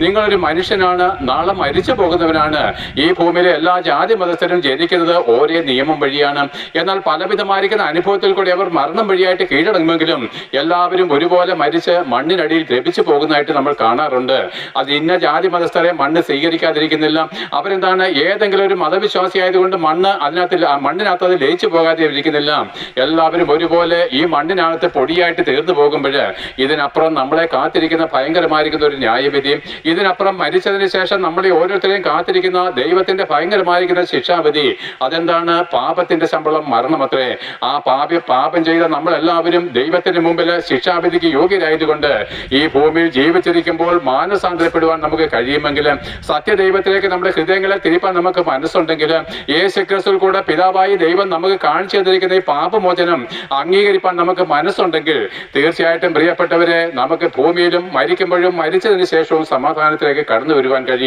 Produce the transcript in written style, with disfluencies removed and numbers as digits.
നിങ്ങളൊരു മനുഷ്യനാണ്, നാളെ മരിച്ചു പോകുന്നവനാണ്. ഈ ഭൂമിയിലെ എല്ലാ ജാതി മതസ്ഥരും ജനിക്കുന്നത് ഒരേ നിയമം വഴിയാണ്. എന്നാൽ പലവിധമായിരിക്കുന്ന അനുഭവത്തിൽ കൂടി അവർ മരണം വഴിയായിട്ട് കീഴടങ്ങുമെങ്കിലും എല്ലാവരും ഒരുപോലെ മരിച്ച് മണ്ണിനടിയിൽ ദ്രവിച്ചു പോകുന്നതായിട്ട് നമ്മൾ കാണാറുണ്ട്. അത് ഇന്ന ജാതി മതസ്ഥരെ മണ്ണ് സ്വീകരിക്കാതിരിക്കുന്നില്ല. അവരെന്താണ്, ഏതെങ്കിലും ഒരു മതവിശ്വാസി ആയതുകൊണ്ട് മണ്ണിനകത്ത് അത് ലയിച്ചു പോകാതെ ഇരിക്കുന്നില്ല. എല്ലാവരും ഒരുപോലെ ഈ മണ്ണിനകത്ത് പൊടിയായിട്ട് തീർന്നു പോകുമ്പോൾ ഇതിനപ്പുറം നമ്മളെ കാത്തിരിക്കുന്ന ഭയങ്കരമായിരിക്കുന്ന ഒരു ന്യായവിധി, ഇതിനപ്പുറം മരിച്ചതിന് ശേഷം നമ്മളെ ഓരോരുത്തരെയും കാത്തിരിക്കുന്ന ദൈവത്തിന്റെ ഭയങ്കരമായിരിക്കുന്ന ശിക്ഷാവിധി, അതെന്താണ്? പാപത്തിന്റെ ശമ്പളം മരണമത്രേ. ആ പാപം ചെയ്ത നമ്മളെല്ലാവരും ദൈവത്തിന് മുമ്പിൽ ശിക്ഷാവിധിക്ക് യോഗ്യരായതുകൊണ്ട് ഈ ഭൂമിയിൽ ജീവിച്ചിരിക്കുമ്പോൾ മാനസാന്തരപ്പെടുവാൻ നമുക്ക് കഴിയുമെങ്കിൽ, സത്യദൈവത്തിലേക്ക് നമ്മുടെ ഹൃദയങ്ങളെ തിരിപ്പാൻ നമുക്ക് മനസ്സുണ്ടെങ്കിൽ, യേശുക്രിസ്തുവിൽ കൂടെ പിതാവായി ദൈവം നമുക്ക് കാണിച്ചു തന്നിരിക്കുന്ന ഈ പാപമോചനം അംഗീകരിപ്പാൻ നമുക്ക് മനസ്സുണ്ടെങ്കിൽ, തീർച്ചയായിട്ടും പ്രിയപ്പെട്ടവരെ, നമുക്ക് ഭൂമിയിലും മരിക്കുമ്പോഴും മരിച്ചതിന് ശേഷവും സമാധാനത്തിലേക്ക് കടന്നു വരുവാൻ കഴിയും.